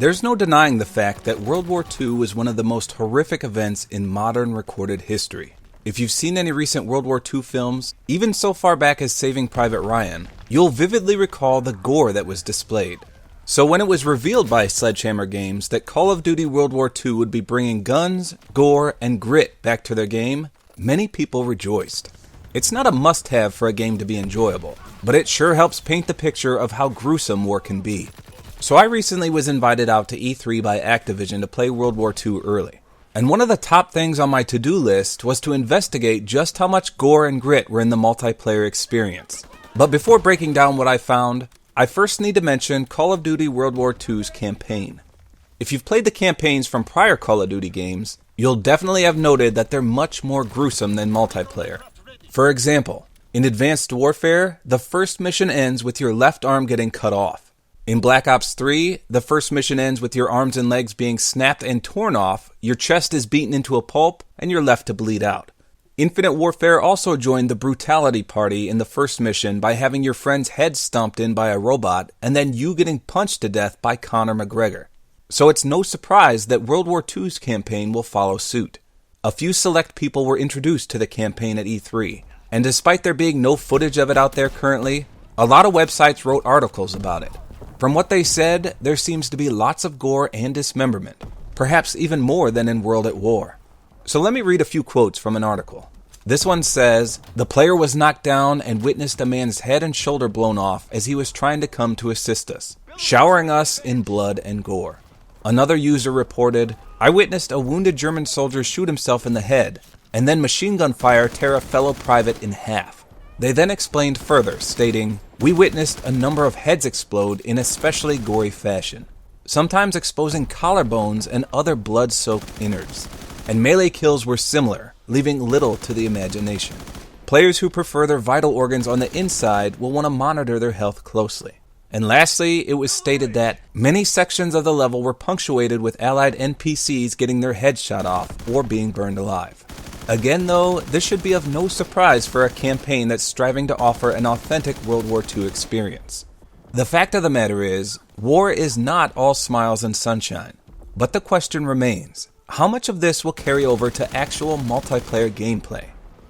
There's no denying the fact that World War II was one of the most horrific events in modern recorded history. If you've seen any recent World War II films, even so far back as Saving Private Ryan, you'll vividly recall the gore that was displayed. So when it was revealed by Sledgehammer Games that Call of Duty World War II would be bringing guns, gore, and grit back to their game, many people rejoiced. It's not a must-have for a game to be enjoyable, but it sure helps paint the picture of how gruesome war can be. So I recently was invited out to E3 by Activison to play World War II early. And one of the top things on my to-do list was to investigate just how much gore and grit were in the multiplayer experience. But before breaking down what I found, I first need to mention Call of Duty World War II's campaign. If you've played the campaigns from prior Call of Duty games, you'll definitely have noted that they're much more gruesome than multiplayer. For example, in Advanced Warfare, the first mission ends with your left arm getting cut off. In Black Ops 3, the first mission ends with your arms and legs being snapped and torn off, your chest is beaten into a pulp, and you're left to bleed out. Infinite Warfare also joined the brutality party in the first mission by having your friend's head stomped in by a robot, and then you getting punched to death by Conor McGregor. So it's no surprise that World War II's campaign will follow suit. A few select people were introduced to the campaign at E3, and despite there being no footage of it out there currently, a lot of websites wrote articles about it. From what they said, there seems to be lots of gore and dismemberment, perhaps even more than in World at War. So let me read a few quotes from an article. This one says, "The player was knocked down and witnessed a man's head and shoulder blown off as he was trying to come to assist us, showering us in blood and gore." Another user reported, "I witnessed a wounded German soldier shoot himself in the head, and then machine gun fire tear a fellow private in half." They then explained further, stating, "We witnessed a number of heads explode in especially gory fashion, sometimes exposing collarbones and other blood-soaked innards. And melee kills were similar, leaving little to the imagination. Players who prefer their vital organs on the inside will want to monitor their health closely." And lastly, it was stated that many sections of the level were punctuated with allied NPCs getting their heads shot off or being burned alive. Again though, this should be of no surprise for a campaign that's striving to offer an authentic World War II experience. The fact of the matter is, war is not all smiles and sunshine. But the question remains, how much of this will carry over to actual multiplayer gameplay?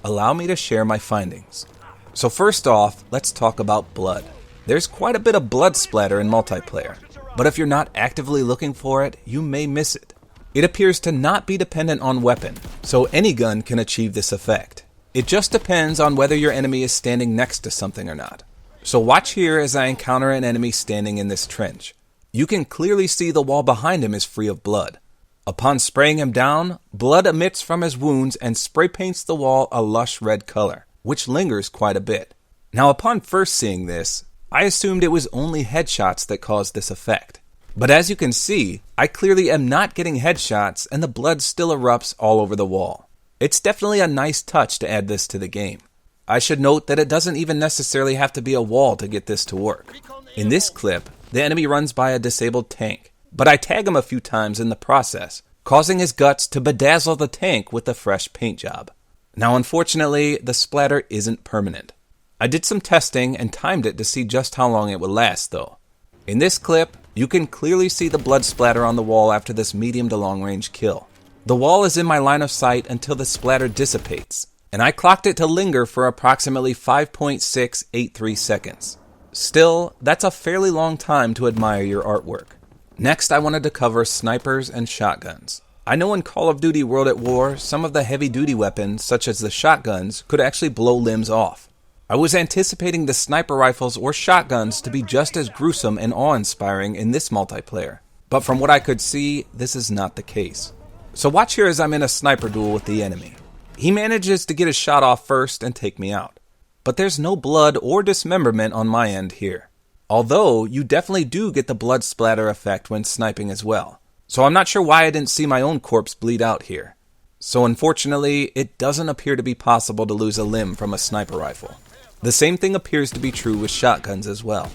Allow me to share my findings. So first off, let's talk about blood. There's quite a bit of blood splatter in multiplayer, but if you're not actively looking for it, you may miss it. It appears to not be dependent on weapon, so any gun can achieve this effect. It just depends on whether your enemy is standing next to something or not. So watch here as I encounter an enemy standing in this trench. You can clearly see the wall behind him is free of blood. Upon spraying him down, blood emits from his wounds and spray paints the wall a lush red color, which lingers quite a bit. Now upon first seeing this, I assumed it was only headshots that caused this effect. But as you can see, I clearly am not getting headshots and the blood still erupts all over the wall. It's definitely a nice touch to add this to the game. I should note that it doesn't even necessarily have to be a wall to get this to work. In this clip, the enemy runs by a disabled tank, but I tag him a few times in the process, causing his guts to bedazzle the tank with a fresh paint job. Now unfortunately, the splatter isn't permanent. I did some testing and timed it to see just how long it would last though. In this clip, you can clearly see the blood splatter on the wall after this medium to long range kill. The wall is in my line of sight until the splatter dissipates, and I clocked it to linger for approximately 5.683 seconds. Still, that's a fairly long time to admire your artwork. Next, I wanted to cover snipers and shotguns. I know in Call of Duty World at War, some of the heavy duty weapons, such as the shotguns, could actually blow limbs off. I was anticipating the sniper rifles or shotguns to be just as gruesome and awe-inspiring in this multiplayer, but from what I could see, this is not the case. So watch here as I'm in a sniper duel with the enemy. He manages to get his shot off first and take me out, but there's no blood or dismemberment on my end here. Although, you definitely do get the blood splatter effect when sniping as well, so I'm not sure why I didn't see my own corpse bleed out here. So unfortunately, it doesn't appear to be possible to lose a limb from a sniper rifle. The same thing appears to be true with shotguns as well.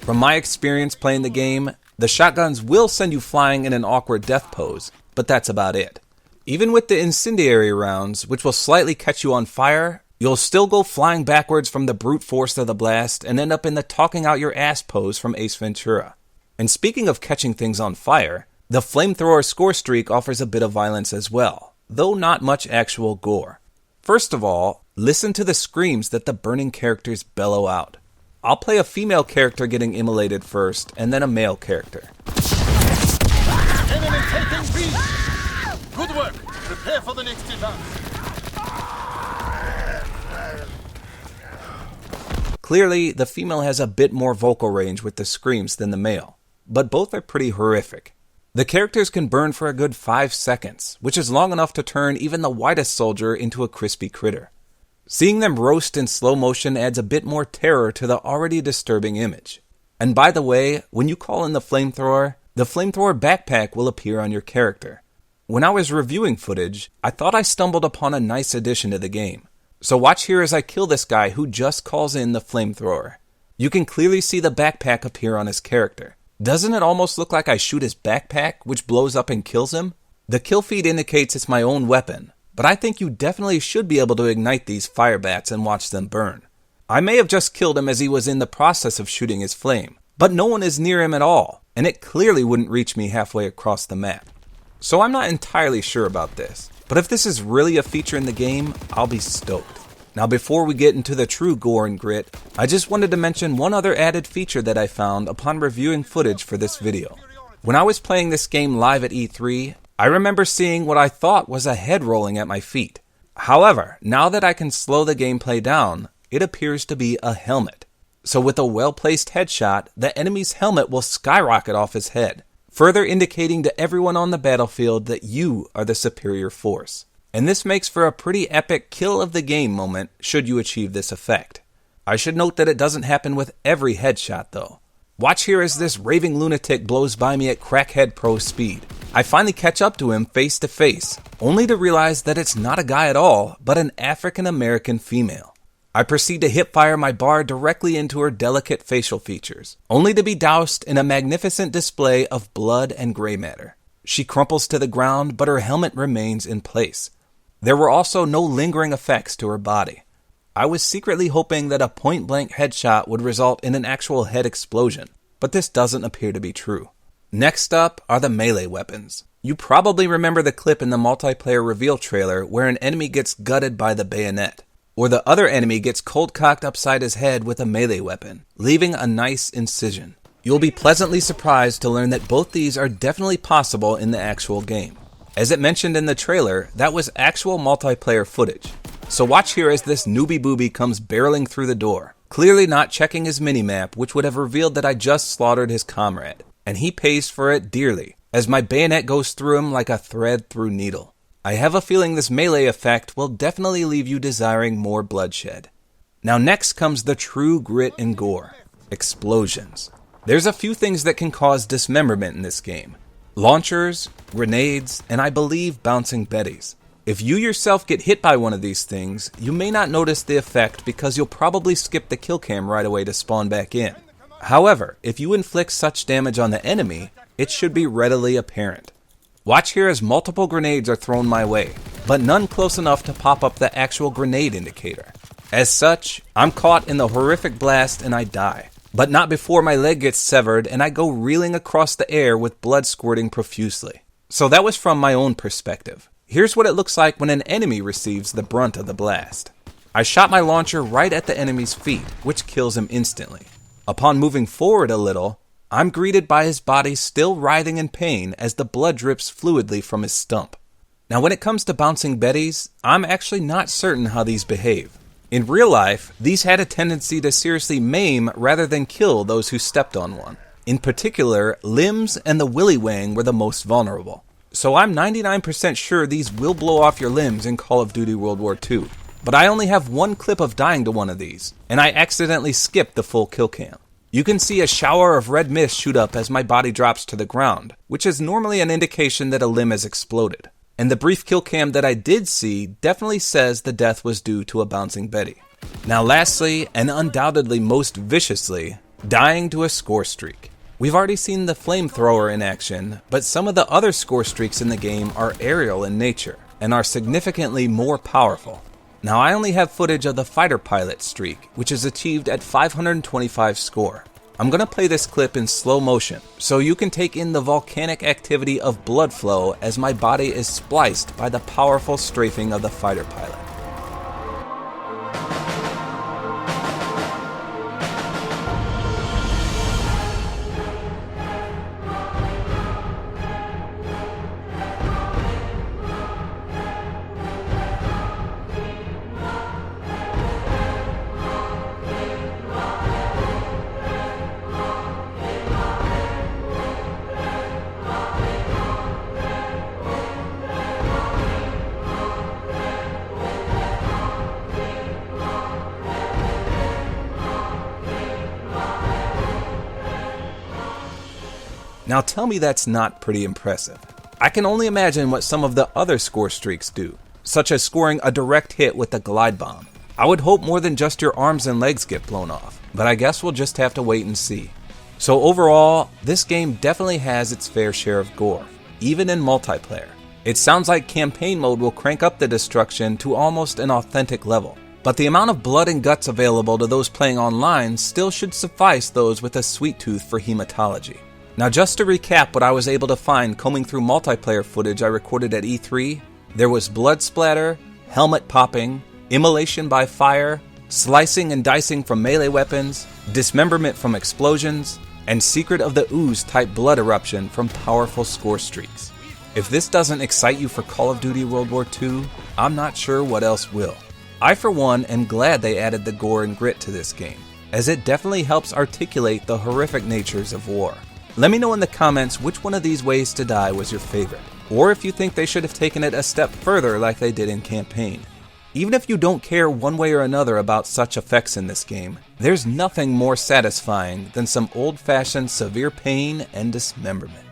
From my experience playing the game, the shotguns will send you flying in an awkward death pose, but that's about it. Even with the incendiary rounds, which will slightly catch you on fire, you'll still go flying backwards from the brute force of the blast and end up in the talking out your ass pose from Ace Ventura. And speaking of catching things on fire, the Flamethrower Scorestreak offers a bit of violence as well, though not much actual gore. First of all, listen to the screams that the burning characters bellow out. I'll play a female character getting immolated first, and then a male character. Enemy taking B! Good work! Prepare for the next event. Clearly, the female has a bit more vocal range with the screams than the male, but both are pretty horrific. The characters can burn for a good 5 seconds, which is long enough to turn even the whitest soldier into a crispy critter. Seeing them roast in slow motion adds a bit more terror to the already disturbing image. And by the way, when you call in the flamethrower backpack will appear on your character. When I was reviewing footage, I thought I stumbled upon a nice addition to the game. So watch here as I kill this guy who just calls in the flamethrower. You can clearly see the backpack appear on his character. Doesn't it almost look like I shoot his backpack, which blows up and kills him? The kill feed indicates it's my own weapon, but I think you definitely should be able to ignite these fire bats and watch them burn. I may have just killed him as he was in the process of shooting his flame, but no one is near him at all, and it clearly wouldn't reach me halfway across the map. So I'm not entirely sure about this, but if this is really a feature in the game, I'll be stoked. Now before we get into the true gore and grit, I just wanted to mention one other added feature that I found upon reviewing footage for this video. When I was playing this game live at E3, I remember seeing what I thought was a head rolling at my feet. However, now that I can slow the gameplay down, it appears to be a helmet. So with a well-placed headshot, the enemy's helmet will skyrocket off his head, further indicating to everyone on the battlefield that you are the superior force. And this makes for a pretty epic kill of the game moment should you achieve this effect. I should note that it doesn't happen with every headshot though. Watch here as this raving lunatic blows by me at crackhead pro speed. I finally catch up to him face to face, only to realize that it's not a guy at all, but an African American female. I proceed to hipfire my bar directly into her delicate facial features, only to be doused in a magnificent display of blood and gray matter. She crumples to the ground, but her helmet remains in place. There were also no lingering effects to her body. I was secretly hoping that a point-blank headshot would result in an actual head explosion, but this doesn't appear to be true. Next up are the melee weapons. You probably remember the clip in the multiplayer reveal trailer where an enemy gets gutted by the bayonet, or the other enemy gets cold-cocked upside his head with a melee weapon, leaving a nice incision. You'll be pleasantly surprised to learn that both these are definitely possible in the actual game. As it mentioned in the trailer, that was actual multiplayer footage. So watch here as this newbie booby comes barreling through the door, clearly not checking his minimap, which would have revealed that I just slaughtered his comrade. And he pays for it dearly, as my bayonet goes through him like a thread through needle. I have a feeling this melee effect will definitely leave you desiring more bloodshed. Now next comes the true grit and gore. Explosions. There's a few things that can cause dismemberment in this game. Launchers, grenades, and I believe bouncing betties. If you yourself get hit by one of these things, you may not notice the effect because you'll probably skip the kill cam right away to spawn back in. However, if you inflict such damage on the enemy, it should be readily apparent. Watch here as multiple grenades are thrown my way, but none close enough to pop up the actual grenade indicator. As such, I'm caught in the horrific blast and I die. But not before my leg gets severed and I go reeling across the air with blood squirting profusely. So that was from my own perspective. Here's what it looks like when an enemy receives the brunt of the blast. I shot my launcher right at the enemy's feet, which kills him instantly. Upon moving forward a little, I'm greeted by his body still writhing in pain as the blood drips fluidly from his stump. Now when it comes to bouncing betties, I'm actually not certain how these behave. In real life, these had a tendency to seriously maim rather than kill those who stepped on one. In particular, limbs and the willy wang were the most vulnerable. So I'm 99% sure these will blow off your limbs in Call of Duty World War II. But I only have one clip of dying to one of these, and I accidentally skipped the full kill cam. You can see a shower of red mist shoot up as my body drops to the ground, which is normally an indication that a limb has exploded. And the brief kill cam that I did see definitely says the death was due to a bouncing betty. Now lastly, and undoubtedly most viciously, dying to a score streak. We've already seen the flamethrower in action, but some of the other score streaks in the game are aerial in nature, and are significantly more powerful. Now I only have footage of the fighter pilot streak, which is achieved at 525 score. I'm gonna play this clip in slow motion, so you can take in the volcanic activity of blood flow as my body is spliced by the powerful strafing of the fighter pilot. Now tell me that's not pretty impressive. I can only imagine what some of the other Scorestreaks do, such as scoring a direct hit with the glide bomb. I would hope more than just your arms and legs get blown off, but I guess we'll just have to wait and see. So overall, this game definitely has its fair share of gore, even in multiplayer. It sounds like campaign mode will crank up the destruction to almost an authentic level, but the amount of blood and guts available to those playing online still should suffice those with a sweet tooth for hematology. Now just to recap what I was able to find combing through multiplayer footage I recorded at E3, there was blood splatter, helmet popping, immolation by fire, slicing and dicing from melee weapons, dismemberment from explosions, and Secret of the Ooze type blood eruption from powerful Scorestreaks. If this doesn't excite you for Call of Duty World War II, I'm not sure what else will. I for one am glad they added the gore and grit to this game, as it definitely helps articulate the horrific natures of war. Let me know in the comments which one of these ways to die was your favorite, or if you think they should have taken it a step further like they did in campaign. Even if you don't care one way or another about such effects in this game, there's nothing more satisfying than some old-fashioned severe pain and dismemberment.